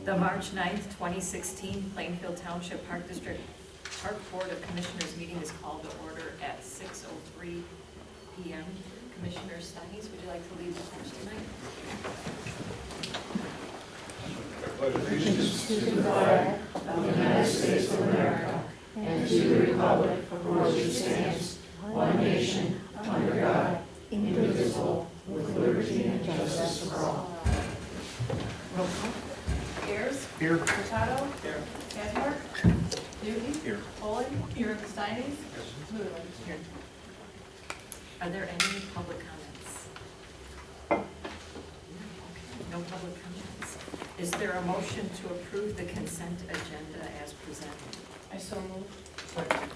The March 9th, 2016 Plainfield Township Park District Park Board of Commissioners meeting is called to order at 6:03 p.m. Commissioner Steines, would you like to lead the pledge tonight? Allegiance to the flag of the United States of America and to the republic for which it stands, one nation, under God, indivisible, with liberty and justice for all. Roll call. Ayers? Here. Hurtado? Here. Vandermark? Newton? Here. Poland? Here. Steines? Lumen? Here. Are there any public comments? Okay, no public comments. Is there a motion to approve the consent agenda as presented? I so move. Okay.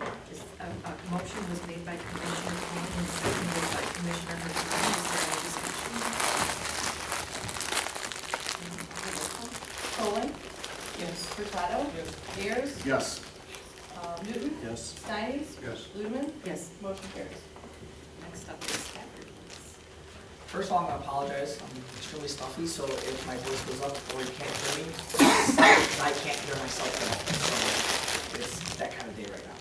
A motion was made by Commissioner Cohen and seconded by Commissioner Hurtado. Is there any discussion? Poland? Yes. Hurtado? Yes. Ayers? Yes. Newton? Yes. Steines? Yes. Lumen? Yes. Motion carries. Next up is staff reports. First of all, I'm going to apologize. I'm extremely stuffy, so if my voice goes up or you can't hear me, it's because I can't hear myself at all. So it's that kind of day right now.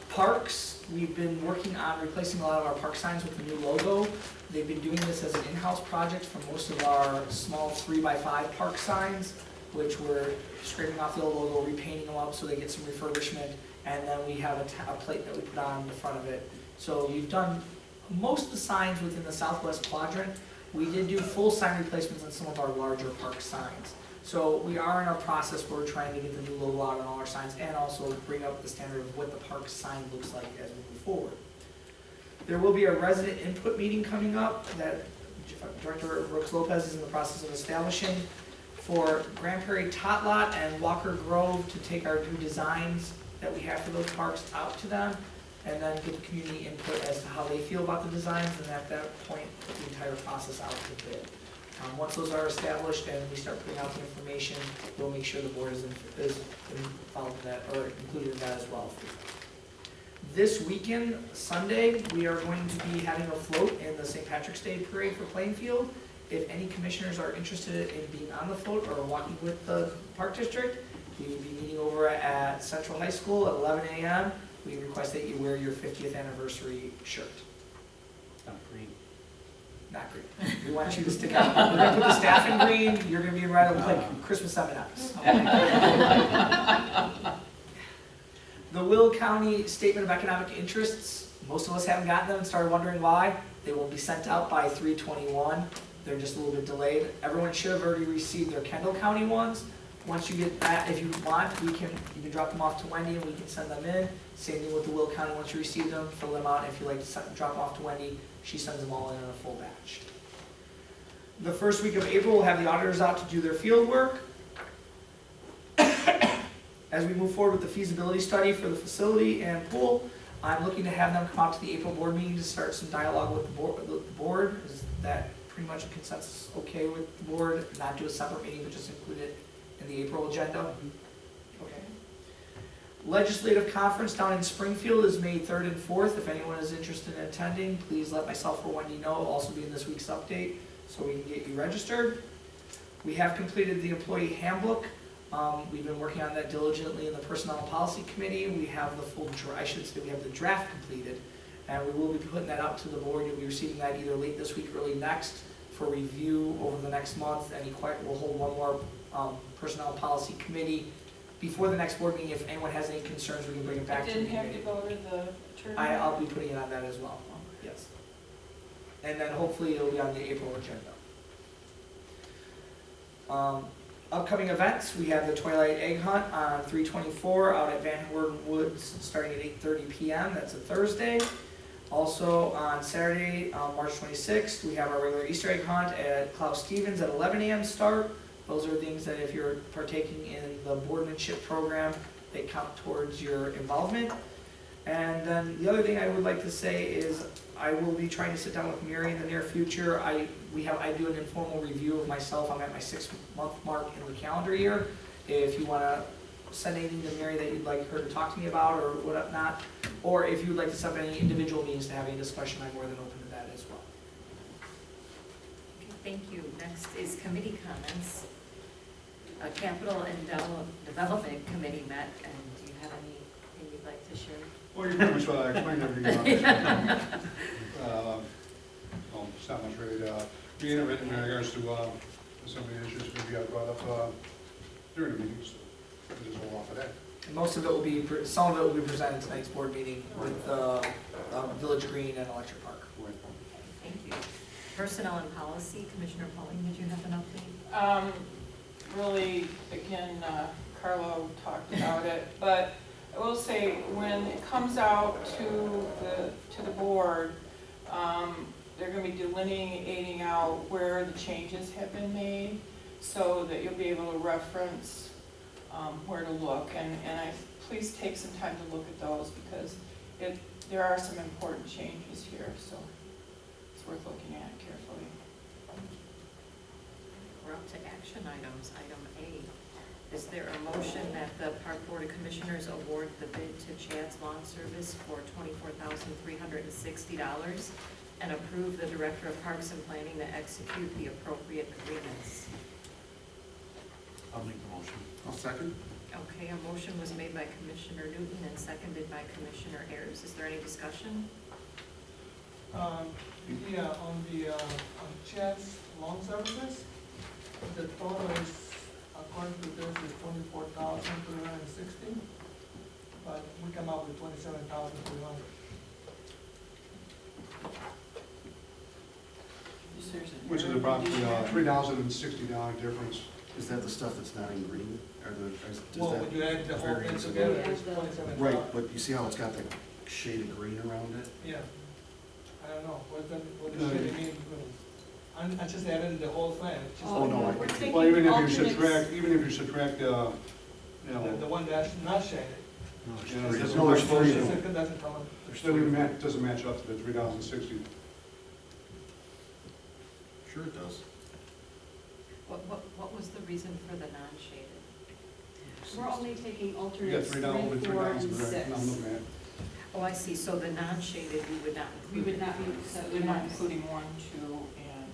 Parks, we've been working on replacing a lot of our park signs with the new logo. They've been doing this as an in-house project for most of our small 3x5 park signs, which we're scraping off the old logo, repainting them up so they get some refurbishment, and then we have a plate that we put on the front of it. So we've done most of the signs within the southwest quadrant. We did do full sign replacements on some of our larger park signs. So we are in our process where we're trying to get the new logo out on all our signs and also bring up the standard of what the park sign looks like as we move forward. There will be a resident input meeting coming up that Director Brooks Lopez is in the process of establishing for Grand Prairie Tot Lot and Walker Grove to take our new designs that we have for those parks out to them and then get the community input as to how they feel about the designs, and at that point, put the entire process out to bid. Once those are established and we start putting out the information, we'll make sure the board is involved in that, or included in that as well. This weekend, Sunday, we are going to be having a float in the St. Patrick's Day Parade for Plainfield. If any commissioners are interested in being on the float or walking with the Park District, we will be meeting over at Central High School at 11 a.m. We request that you wear your 50th anniversary shirt. Not green. Not green. We want you to stick out. We're going to put the staff in green. You're going to be in red like Christmas M&Ms. The Will County Statement of Economic Interests, most of us haven't gotten them and started wondering why. They will be sent out by 3/21. They're just a little bit delayed. Everyone should have already received their Kendall County ones. Once you get that, if you want, you can drop them off to Wendy and we can send them in. Same thing with the Will County. Once you receive them, fill them out. If you like to drop them off to Wendy, she sends them all in a full batch. The first week of April, we'll have the auditors out to do their field work. As we move forward with the feasibility study for the facility and pool, I'm looking to have them come out to the April board meeting to start some dialogue with the board. Is that pretty much a consensus okay with the board? Not do a separate meeting, but just include it in the April agenda? Okay. Legislative conference down in Springfield is May 3rd and 4th. If anyone is interested in attending, please let myself or Wendy know. It'll also be in this week's update so we can get you registered. We have completed the employee handbook. We've been working on that diligently in the Personnel Policy Committee. We have the full, we have the draft completed, and we will be putting that out to the board. You'll be receiving that either late this week, early next, for review over the next month. We'll hold one more Personnel Policy Committee before the next board meeting. If anyone has any concerns, we can bring it back to the committee. Didn't have to go to the attorney? I'll be putting it on that as well, yes. And then hopefully it'll be on the April agenda. Upcoming events, we have the Twilight Egg Hunt on 3/24 out at Van Worden Woods starting at 8:30 p.m. That's a Thursday. Also on Saturday, March 26th, we have our regular Easter egg hunt at Klaus Stevens at 11 a.m. start. Those are things that if you're partaking in the boardmanship program, they count towards your involvement. And then the other thing I would like to say is I will be trying to sit down with Mary in the near future. I do an informal review of myself. I'm at my 6-month mark in the calendar year. If you want to send anything to Mary that you'd like her to talk to me about or whatnot, or if you'd like to set up any individual meetings to have any discussion, I'm more than open to that as well. thank you. Next is committee comments. Capital and Development Committee met, and do you have anything you'd like to share? Well, you pretty much explained everything. Well, it's not much really to be innovative in regards to some of the issues maybe I brought up during the meetings. We'll just hold off of that. And most of it will be, some of it will be presented tonight's board meeting with Village Green and Electric Park. Right. Thank you. Personnel and Policy, Commissioner Pauling, did you have an update? Really, again, Carlo talked about it, but I will say, when it comes out to the board, they're gonna be delineating out where the changes have been made, so that you'll be able to reference where to look, and please take some time to look at those, because there are some important changes here, so it's worth looking at carefully. We're up to action items. Item A. Is there a motion that the Park Board of Commissioners award the bid to Chad's Lawn Service for $24,360 and approve the Director of Parks and Planning to execute the appropriate agreements? I'll make the motion. I'll second. Okay, a motion was made by Commissioner Newton and seconded by Commissioner Ayers. Is there any discussion? Yeah, on Chad's Lawn Services, the total is, according to this, is 24,360, but we come up with 27,300. Which is approximately $3,060 difference. Is that the stuff that's not in green? Or does Well, that when you add the whole thing variance in together, there? it's 27,000. Right, but you see how it's got the shade of green around it? Yeah. I don't know, what does it mean? I just added the whole thing. It's just Oh, no, like- I We're get you. taking Well, even if you alternates. subtract, you know, The one that's not shaded. No, Yeah, there's there's three. No, there's three. It doesn't come up. There's doesn't even three. doesn't match up to the 3,060. Sure it does. What was the reason for the non-shaded? We're only taking You got alternates 3, 3,000, 4, and 3,000, 6. right? I'm looking at. Oh, I see. So the non-shaded, we would not We include. would not be, so They're not including 1, 2, and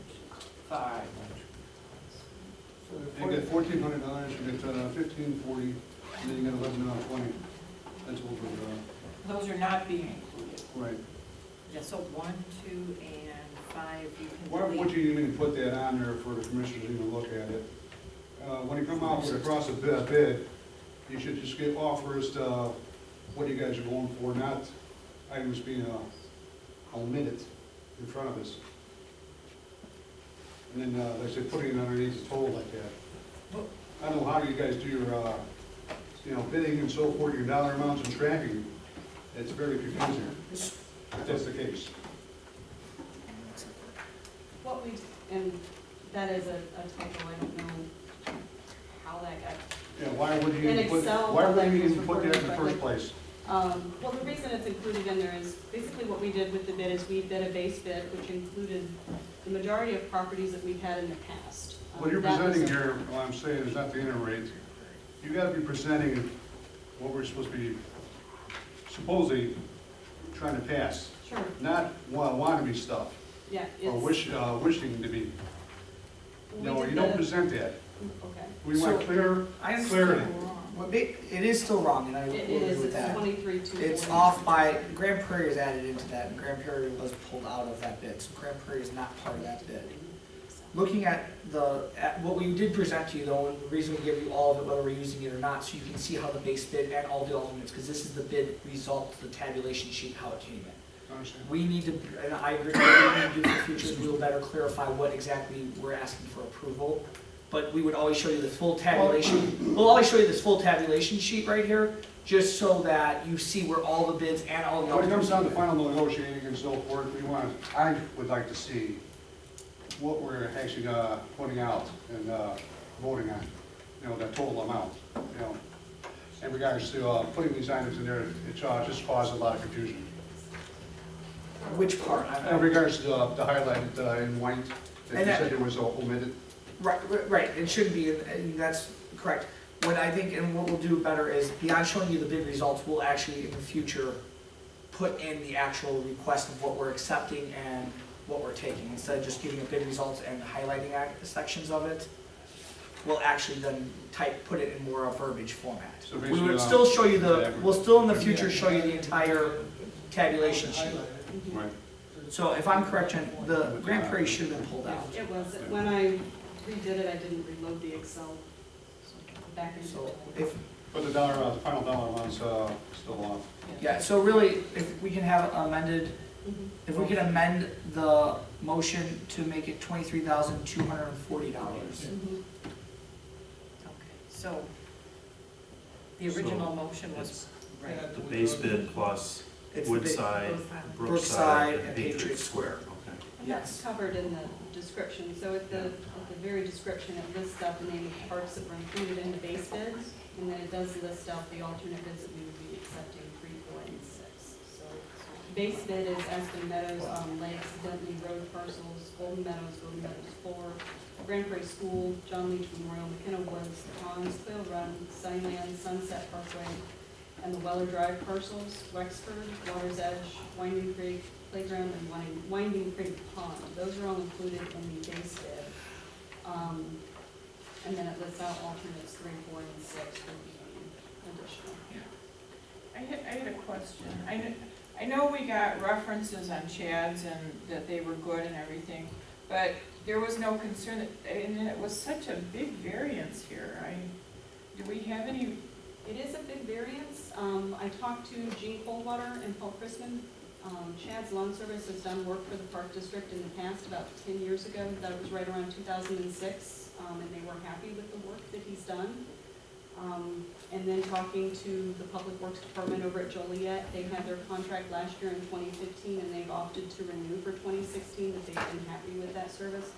5. So the You get $1,400, you get $1,540, and then you get $1,120. That's over, Those are not being included. right. Yeah, so 1, 2, and 5, you can Why delete. would you even put that on there for the commissioners to even look at it? When you come out with across a bid, you should just get offers to what you guys are going for, not items being omitted in front of us. And then, like I said, putting it underneath the total like that. I don't know how you guys do your, bidding and so forth, your dollar amounts and tracking. It's very confusing, if that's the case. what we, and that is a typo, I don't know how that got. Yeah, why would you In even put, Excel, why would that you was even put that in the reported first place? Well, the reason it's included in there is, basically what we did with the bid is we bid a base bid, which included the majority of properties that we've had in the past. What you're That was presenting a- here, what I'm saying is not the inner rate. You gotta be presenting what we're supposed to be supposedly trying to pass, Sure, not wannabe stuff, yeah, or it's. wishing to be. we No, did you don't the- present that. Okay. We want So, clear, I clarity. understand. It is still wrong, and I will It agree is, with it's that. 23,240. It's off by, Grand Prairie is added into that, and Grand Prairie was pulled out of that bid, so Grand Prairie is not part of that bid. Looking at what we did present to you though, and the reason we give you all of it, whether we're using it or not, so you can see how the base bid and all the alternates, because this is the bid result, the tabulation sheet, how it came in. Understand. We need to, and I agree, what we need to do for future is we'll better clarify what exactly we're asking for approval. But we would always show you the full tabulation, we'll always show you this full tabulation sheet right here, just so that you see where all the bids and all the When it comes alternates. down to final negotiating and so forth, I would like to see what we're actually putting out and voting on, that total amount, In regards to putting these items in there, it just caused a lot of confusion. Which part? In regards to the highlighted in white, that And you that- said it was omitted. Right, it shouldn't be, and that's correct. What I think, and what we'll do better is, beyond showing you the bid results, we'll actually in the future put in the actual request of what we're accepting and what we're taking. Instead of just giving a bid results and highlighting sections of it, we'll actually then put it in more a verbiage format. So We basically, would still show you exactly. we'll still in the future show you the entire tabulation sheet. Right. So if I'm correct, Jen, the Grand Prairie should have been pulled out. It was, when I redid it, I didn't reload the Excel back into So it. if, But the dollar, the final dollar amount's still off. yeah, so really, if we can have amended, if we can amend the motion to make it $23,240. Mhm. Okay, so the original motion was, right, The base bid plus It's the bid- Woodside, Brookside, and Patriot Patriot Square, okay. And that's covered in the description, so at the very description, it lists out the name of the parks that were included in the base bids, and then it does list out the alternate bids that we would be accepting, 3, 4, and 6. So base bid is Aspen Meadows, Lakes, Bentley Road parcels, Golden Meadows 4, Grand Prairie School, John Leach Memorial, McKenna Woods, Ponds, Quail Run, Sunnyland, Sunset Parkway, and the Weller Drive parcels, Wexford, Water's Edge, Winding Creek Playground, and Winding Creek Pond. Those are all included in the base bid. And then it lists out alternates 3, 4, and 6 for the additional. I had a question. I know we got references on Chad's and that they were good and everything, but there was no concern that, and it was such a big variance here. Do we have any? It is a big variance. I talked to Gene Coldwater and Paul Chrisman. Chad's Lawn Service has done work for the Park District in the past, about 10 years ago. That was right around 2006, and they were happy with the work that he's done. And then talking to the Public Works Department over at Joliet, they had their contract last year in 2015, and they've opted to renew for 2016, that they've been happy with that service.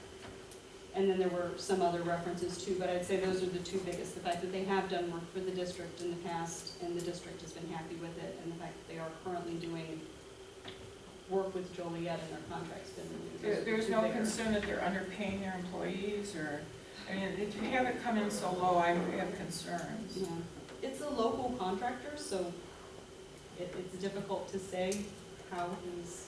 And then there were some other references too, but I'd say those are the two biggest. The fact that they have done work for the district in the past, and the district has been happy with it, and the fact that they are currently doing work with Joliet and their contract's been renewed. Those are the There's two no bigger. concern that they're underpaying their employees, or, I mean, if you have it come in so low, I have concerns. Yeah, it's a local contractor, so it's difficult to say how these.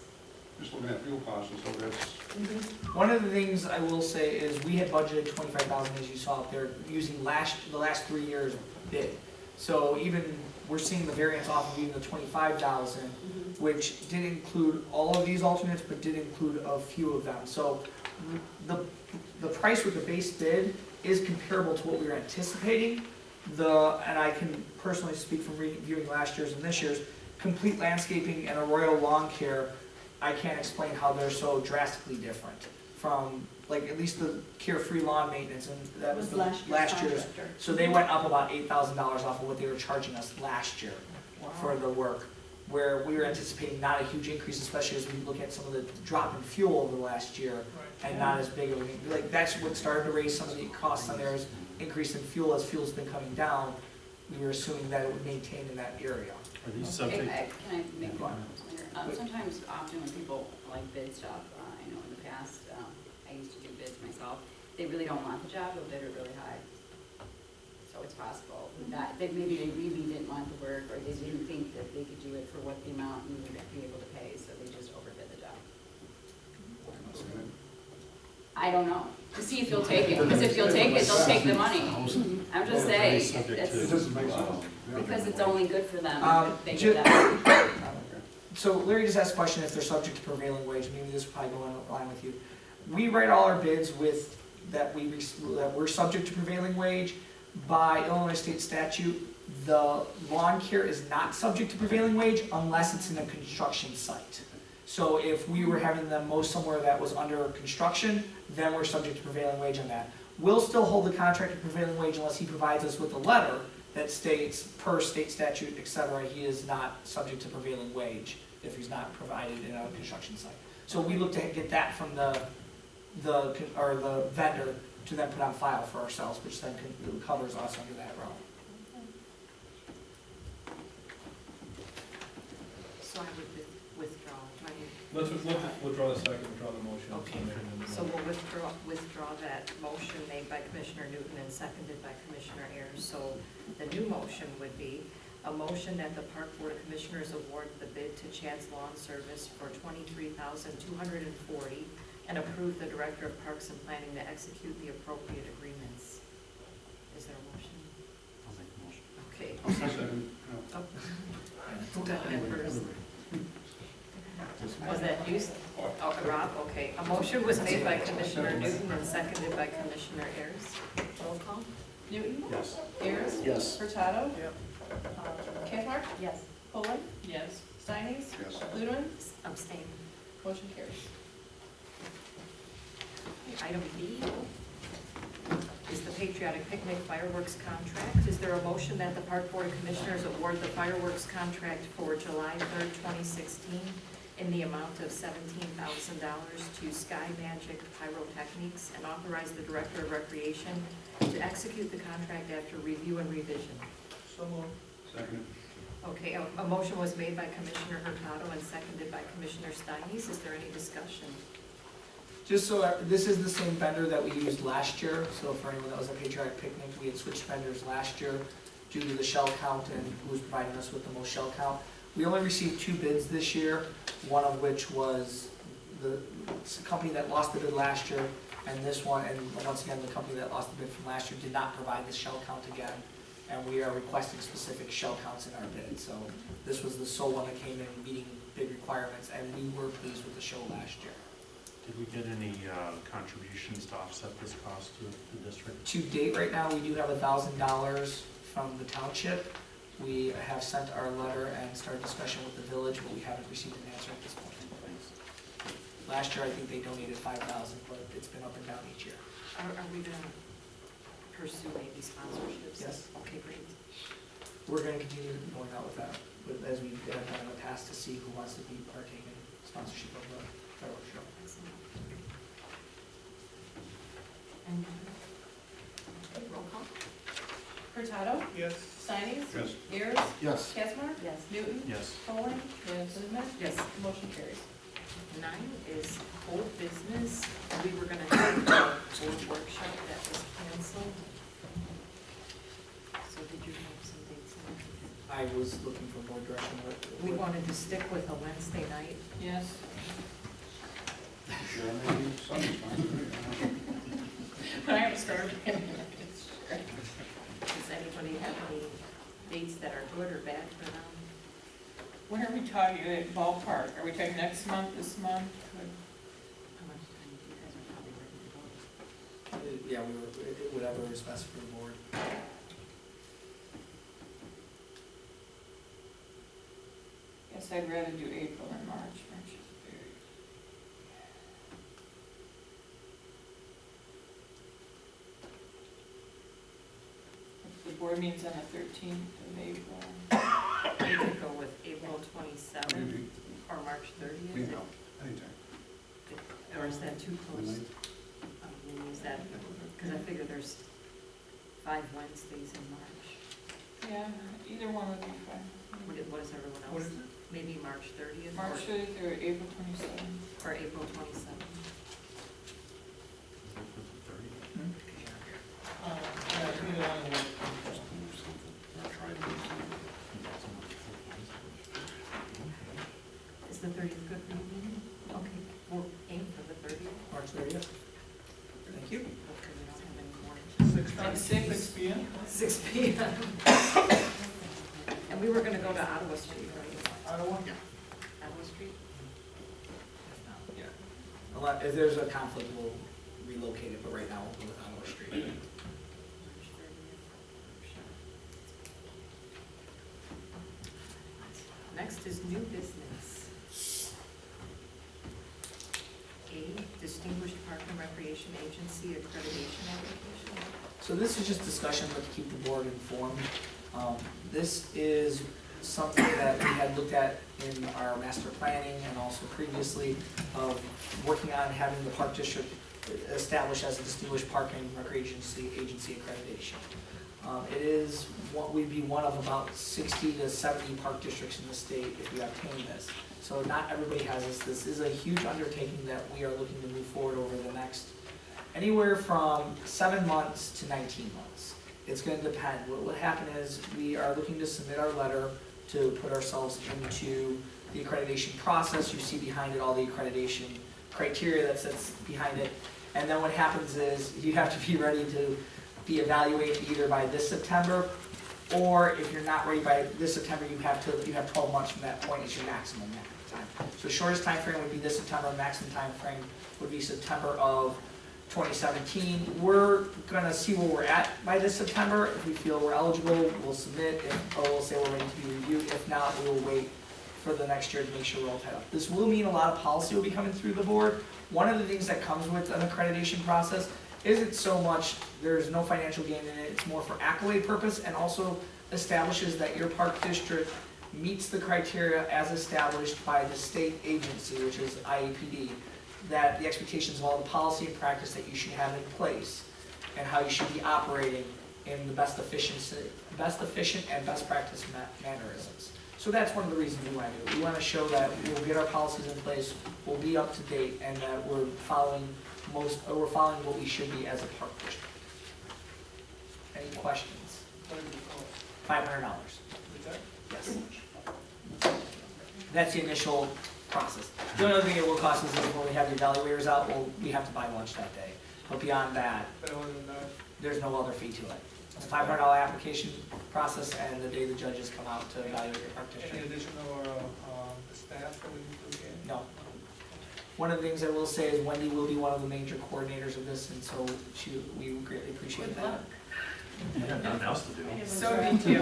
Just looking at fuel costs, and so that's, One of the things I will say is we had budgeted 25,000, as you saw up there, using the last 3 years bid. So even, we're seeing the variance off of even the 25,000, which did include all of these alternates, but did include a few of them. So the price with the base bid is comparable to what we were anticipating. And I can personally speak from reviewing last year's and this year's, complete landscaping and a Royal Lawn Care, I can't explain how they're so drastically different from, like, at least the Carefree Lawn Maintenance, and that was the last year's. contractor. So they went up about $8,000 off of what they were charging us last year for the work, where we were anticipating not a huge increase, especially as we look at some of the drop in fuel over the last year, and not as big of an, like, that's what started to raise some of the costs on there, is increase in fuel. As fuel's been coming down, we were assuming that it would maintain in that area. Are these subject? Can I make Go on. one comment? Sometimes, often when people like bid stuff, I know in the past, I used to do bids myself, they really don't want the job, they'll bid it really high. So it's possible that maybe they really didn't want the work, or they didn't think that they could do it for what the amount you would be able to pay, so they just overbid the job. I don't know, to see if you'll take it, because if you'll take it, they'll take the money. I'm just saying, it doesn't make sense. because it's only good for them if they ju- get that. So Larry just asked a question if they're subject to prevailing wage, maybe this will probably go in line with you. We write all our bids with, that we're subject to prevailing wage. By Illinois state statute, the lawn care is not subject to prevailing wage unless it's in a construction site. So if we were having them mow somewhere that was under construction, then we're subject to prevailing wage on that. We'll still hold the contractor prevailing wage unless he provides us with a letter that states, per state statute, et cetera, he is not subject to prevailing wage if he's not provided in a construction site. So we look to get that from the vendor to then put on file for ourselves, which then covers us under that realm. so I would withdraw. Let's withdraw the second, withdraw the motion. Okay, so we'll withdraw that motion made by Commissioner Newton and seconded by Commissioner Ayers. So the new motion would be a motion that the Park Board of Commissioners award the bid to Chad's Lawn Service for $23,240 and approve the Director of Parks and Planning to execute the appropriate agreements. Is there a motion? I'll make the motion. Okay. Second, Oh. Who got that first? Was that you? Oh, Rob, okay. A motion was made by Commissioner Newton and seconded by Commissioner Ayers. Roll call? Newton. Yes. Ayers. Yes. Hurtado. Kathmark. Yes. Poland. Yes. Steines. yes. Ludeman. Abstain. Motion carries. Item B is the Patriotic Picnic fireworks contract. Is there a motion that the Park Board of Commissioners award the fireworks contract for July 3rd, 2016 in the amount of $17,000 to Sky Magic Pyrotechnics and authorize the Director of Recreation to execute the contract after review and revision? So moved. Second, Okay, a motion was made by Commissioner Hurtado and seconded by Commissioner Steines. Is there any discussion? Just so, this is the same vendor that we used last year, so for anyone that was at Patriotic Picnic, we had switched vendors last year due to the shell count and who was providing us with the most shell count. We only received 2 bids this year, one of which was the company that lost the bid last year, and this one, and once again, the company that lost the bid from last year did not provide the shell count again, and we are requesting specific shell counts in our bid. So this was the sole one that came in meeting bid requirements, and we were pleased with the show last year. Did we get any contributions to offset this cost to the district? To date, right now, we do have $1,000 from the township. We have sent our letter and started discussion with the village, but we haven't received an answer at this point. Last year, I think they donated $5,000, but it's been up and down each year. Are we going to pursue maybe sponsorships? Yes. Okay, great. We're going to continue going out with that, as we have done in the past, to see who wants to be partaking in sponsorship of the fireworks show. Excellent. And, okay, roll call? Hurtado. Yes. Steines. yes. Ayers. Yes. Kathmark. Yes. Newton. Yes. Poland. Yes. Ludeman. Yes. Motion carries. 9 is old business. We were going to have a board workshop that was canceled. So did you have some dates in I was looking for more direction. We wanted to stick with a Wednesday night. Yes. Sure, maybe Sunday's fine. I am starving. Does anybody have any dates that are good or bad for them? When are we talking, ballpark? Are we talking next month, this month? How much time do you guys are probably ready to go? Yeah, whatever is best for the board. Yes, I'd rather do April than March. March is very. The board meets on the 13th of April. We could go with April 27th Maybe, or March 30th. maybe, anytime. Or is that too close? Is that, because I figure there's 5 Wednesdays in March. Yeah, either one would be fine. What is everyone What else? is it? Maybe March 30th March 30th or April 27th. or April 27th. Yeah, either one will work. Is the 30th good for you? Okay, we'll aim for the 30th. March 30th. Thank you. Okay, we don't have any more. 6 p.m. 6 p.m. And we were gonna go to Ottawa Street, right? Ottawa. Ottawa Street? Yeah. If there's a conflict, we'll relocate it, but right now we'll go with Ottawa Street. March 30th. Next is new business. A, Distinguished Park and Recreation Agency accreditation application. So this is just discussion, but to keep the board informed. This is something that we had looked at in our master planning and also previously of working on having the park district established as a distinguished park and recreation agency accreditation. It is what we'd be one of about 60 to 70 park districts in the state if we obtain this. So not everybody has this. This is a huge undertaking that we are looking to move forward over the next anywhere from 7 months to 19 months. It's gonna depend. What will happen is we are looking to submit our letter to put ourselves into the accreditation process. You see behind it all the accreditation criteria that sits behind it. And then what happens is you have to be ready to be evaluated either by this September, or if you're not ready by this September, you have 12 months from that point is your maximum time. So shortest time frame would be this September, maximum time frame would be September of 2017. We're gonna see where we're at by this September. If we feel we're eligible, we'll submit, or we'll say we're ready to be reviewed. If not, we will wait for the next year to make sure we're all tied up. This will mean a lot of policy will be coming through the board. One of the things that comes with an accreditation process isn't so much, there's no financial gain in it, it's more for accolade purpose, and also establishes that your park district meets the criteria as established by the state agency, which is IAPD, that the expectations of all the policy and practice that you should have in place, and how you should be operating in the best efficient and best practice mannerisms. So that's one of the reasons we want to do it. We want to show that we'll get our policies in place, we'll be up to date, and that we're following what we should be as a park district. Any questions? What is it called? $500. Is that? Yes. That's the initial process. The only other thing it will cost us is when we have the evaluators out, we have to buy lunch that day. But beyond that, But other than that, there's no other fee to it. It's a $500 application process, and the day the judges come out to evaluate your park any district. additional staff that we need to get? No. One of the things I will say is Wendy will be one of the major coordinators of this, and so we greatly appreciate Good that. luck. You got nothing else to do. So did you.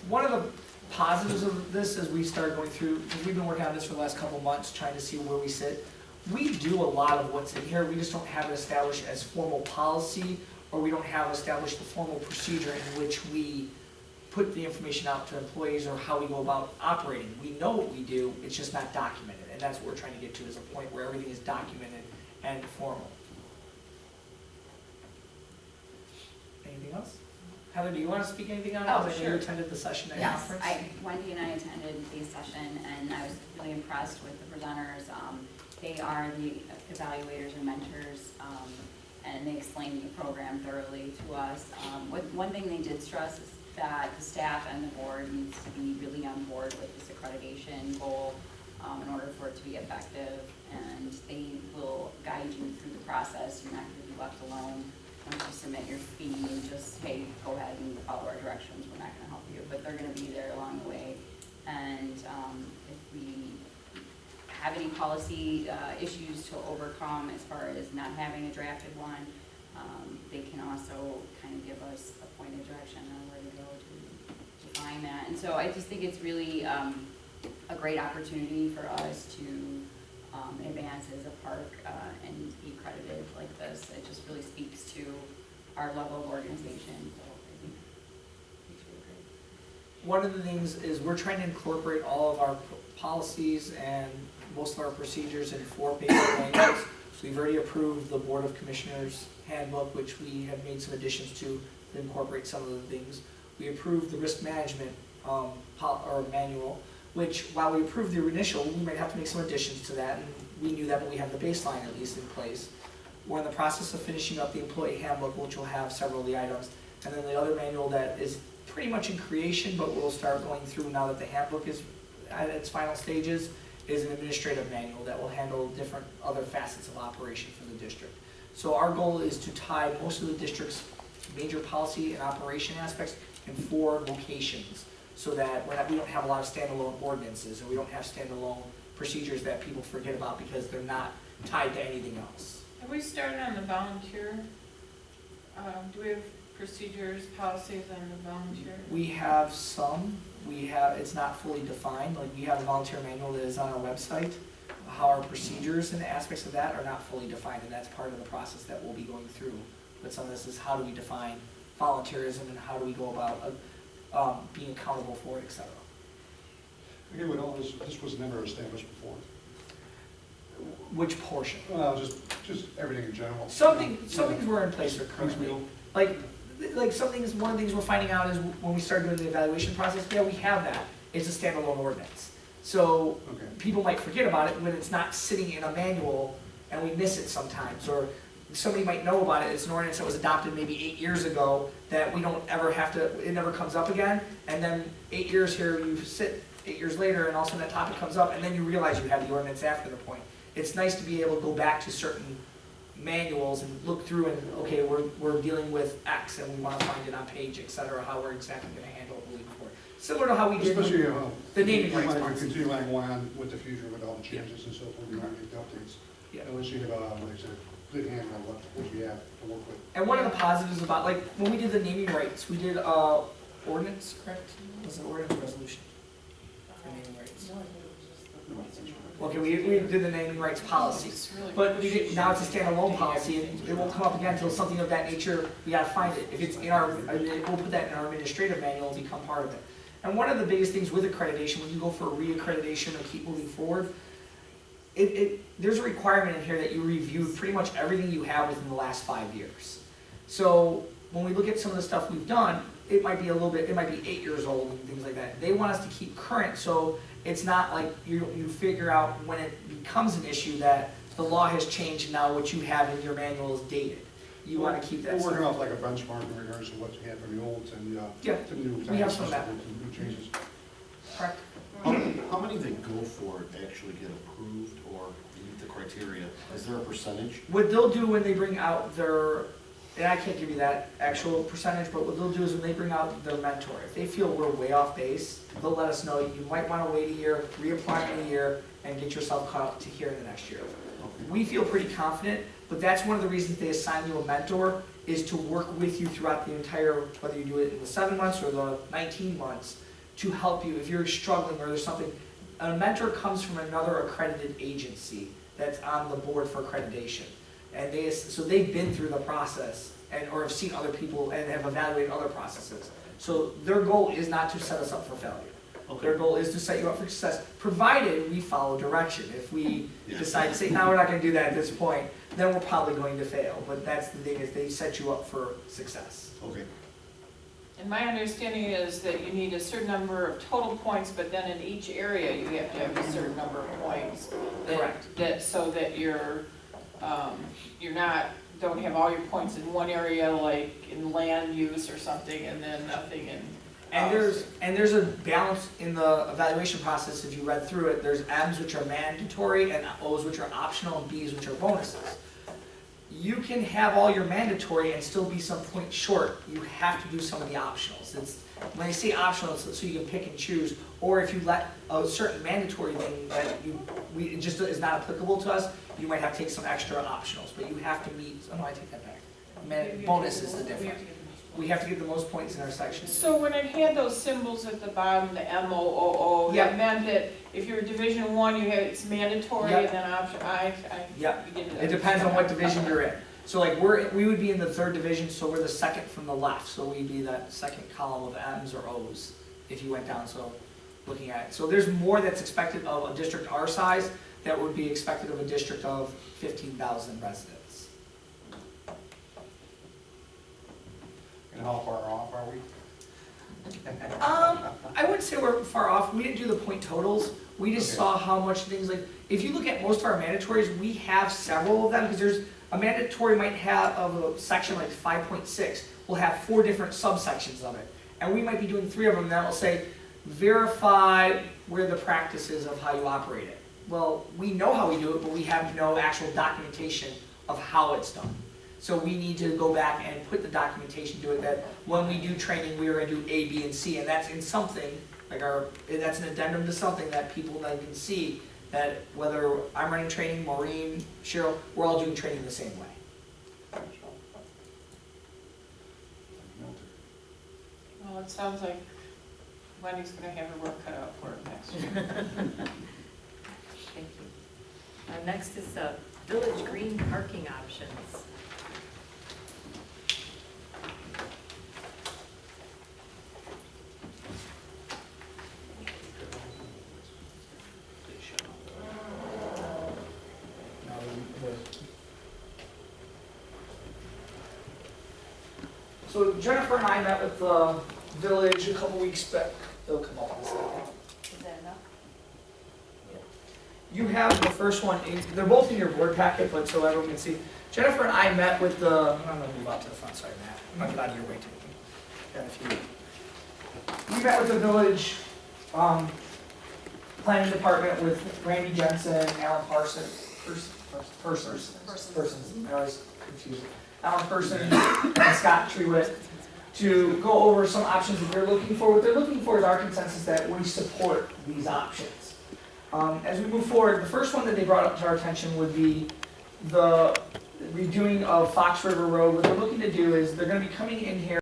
One of the positives of this as we start going through, because we've been working on this for the last couple of months, trying to see where we sit. We do a lot of what's in here, we just don't have it established as formal policy, or we don't have established the formal procedure in which we put the information out to employees or how we go about operating. We know what we do, it's just not documented, and that's what we're trying to get to, is a point where everything is documented and formal. Anything else? Heather, do you want to speak anything on it? Oh, I know you sure. attended the session at Yes, conference. Wendy and I attended the session, and I was really impressed with the presenters. They are the evaluators and mentors, and they explained the program thoroughly to us. One thing they did stress is that the staff and the board needs to be really on board with this accreditation goal in order for it to be effective, and they will guide you through the process. You're not going to be left alone. Once you submit your fee, and just, hey, go ahead and follow our directions, we're not gonna help you, but they're gonna be there along the way. And if we have any policy issues to overcome as far as not having a drafted one, they can also kind of give us a pointed direction on where to go to define that. And so I just think it's really a great opportunity for us to advance as a park and be accredited like this. It just really speaks to our level of organization. So I think it's really great. One of the things is we're trying to incorporate all of our policies and most of our procedures in 4-page manuals. So we've already approved the Board of Commissioners handbook, which we have made some additions to incorporate some of the things. We approved the risk management manual, which while we approved the initial, we might have to make some additions to that, and we knew that, but we have the baseline at least in place. We're in the process of finishing up the employee handbook, which will have several of the items, and then the other manual that is pretty much in creation, but we'll start going through now that the handbook is at its final stages, is an administrative manual that will handle different other facets of operation for the district. So our goal is to tie most of the district's major policy and operation aspects in 4 locations, so that we don't have a lot of standalone ordinances, or we don't have standalone procedures that people forget about because they're not tied to anything else. Have we started on the volunteer? Do we have procedures, policies on the volunteer? We have some, it's not fully defined, like we have a volunteer manual that is on our website. How our procedures and aspects of that are not fully defined, and that's part of the process that we'll be going through. But some of this is how do we define volunteerism and how do we go about being accountable for it, etc. Again, with all this was never established before. Which portion? Well, just everything in general. Some things were in place currently. Like some things, one of the things we're finding out is when we start doing the evaluation process, yeah, we have that. It's a standalone ordinance. So Okay. people might forget about it when it's not sitting in a manual and we miss it sometimes, or somebody might know about it, it's an ordinance that was adopted maybe 8 years ago, that we don't ever have to, it never comes up again, and then 8 years here, you sit 8 years later, and all of a sudden that topic comes up, and then you realize you have the ordinance after the point. It's nice to be able to go back to certain manuals and look through and, okay, we're dealing with X, and we want to find it on page, et cetera, how we're exactly gonna handle it moving forward. Similar to how we did Especially, the naming you rights might policy. continue on with the future with all the changes and so forth, you might make the updates. Yeah. Unless you have, like I said, good hand on what you have to work with. And one of the positives about, like, when we did the naming rights, we did, ordinance, correct? Was it ordinance or resolution? For naming rights. Okay, we did the naming rights policy, It's really but we pushy. did, now it's a standalone policy, and it won't come up again until something of that nature, we gotta find it. If it's in our, we'll put that in our administrative manual and become part of it. And one of the biggest things with accreditation, when you go for re-accreditation or keep moving forward, there's a requirement in here that you review pretty much everything you have within the last 5 years. So when we look at some of the stuff we've done, it might be a little bit, it might be 8 years old and things like that. They want us to keep current, so it's not like you figure out when it becomes an issue that the law has changed and now what you have in your manual is dated. You want to keep that We're working stuff. off like a benchmark in regards to what you have from the old and, Yeah, to the new. we have some of that. and new changes. Correct. How many that go for it actually get approved or meet the criteria? Is there a percentage? What they'll do when they bring out their, and I can't give you that actual percentage, but what they'll do is when they bring out their mentor, if they feel we're way off base, they'll let us know you might want to wait a year, reapply in a year, and get yourself caught up to here in the next year. We feel pretty confident, but that's one of the reasons they assign you a mentor, is to work with you throughout the entire, whether you do it in the 7 months or the 19 months, to help you if you're struggling or there's something. A mentor comes from another accredited agency that's on the board for accreditation. And so they've been through the process or have seen other people and have evaluated other processes. So their goal is not to set us up for failure. Their goal is to set you up for success, provided we follow direction. If we decide to say, no, we're not gonna do that at this point, then we're probably going to fail. But that's the thing, is they set you up for success. Okay. And my understanding is that you need a certain number of total points, but then in each area, you have to have a certain number of points. Correct. That, so that you're not, don't have all your points in one area, like in land use or something, and then nothing in. And there's a balance in the evaluation process. If you read through it, there's M's which are mandatory and O's which are optional and B's which are bonuses. You can have all your mandatory and still be some point short. You have to do some of the optionals. When I say optional, it's so you can pick and choose, or if you let a certain mandatory thing that it just is not applicable to us, you might have to take some extra optionals, but you have to meet, oh no, I take that back. Bonus is the difference. We have to get the most points in our section. So when it had those symbols at the bottom, the MOOO, Yeah. that meant that if you're Division 1, you have, it's mandatory, Yeah. and then option, Yeah. we didn't It depends on what division you're in. So like we would be in the 3rd division, so we're the second from the left. So we'd be that second column of M's or O's if you went down, so looking at it. So there's more that's expected of a district our size that would be expected of a district of 15,000 residents. And how far off are we? I wouldn't say we're far off. We didn't do the point totals. We just Okay. saw how much things like, if you look at most of our mandatories, we have several of them, because there's, a mandatory might have of a section like 5.6, will have 4 different subsections of it. And we might be doing 3 of them that will say, verify where the practice is of how you operate it. Well, we know how we do it, but we have no actual documentation of how it's done. So we need to go back and put the documentation to it that when we do training, we are gonna do A, B, and C, and that's in something, like that's an addendum to something that people then can see that whether I'm running training, Maureen, Cheryl, we're all doing training the same way. Well, it sounds like Wendy's gonna have her work cut out for her next year. Thank you. Next is village green parking options. So Jennifer and I met with the village a couple weeks back. They'll come up with this. Is that enough? you have the first one, they're both in your board packet, but so everyone can see. Jennifer and I met with the, I'm gonna move out to the front, sorry, Matt, I'll get out of your way too. Got a few. We met with the village, planning department with Randy Jensen, Alan Parsons, I always confuse it. Alan Parsons and Scott Trewitt, to go over some options that they're looking for. What they're looking for is our consensus that we support these options. As we move forward, the first one that they brought up to our attention would be the redoing of Fox River Road. What they're looking to do is they're gonna be coming in here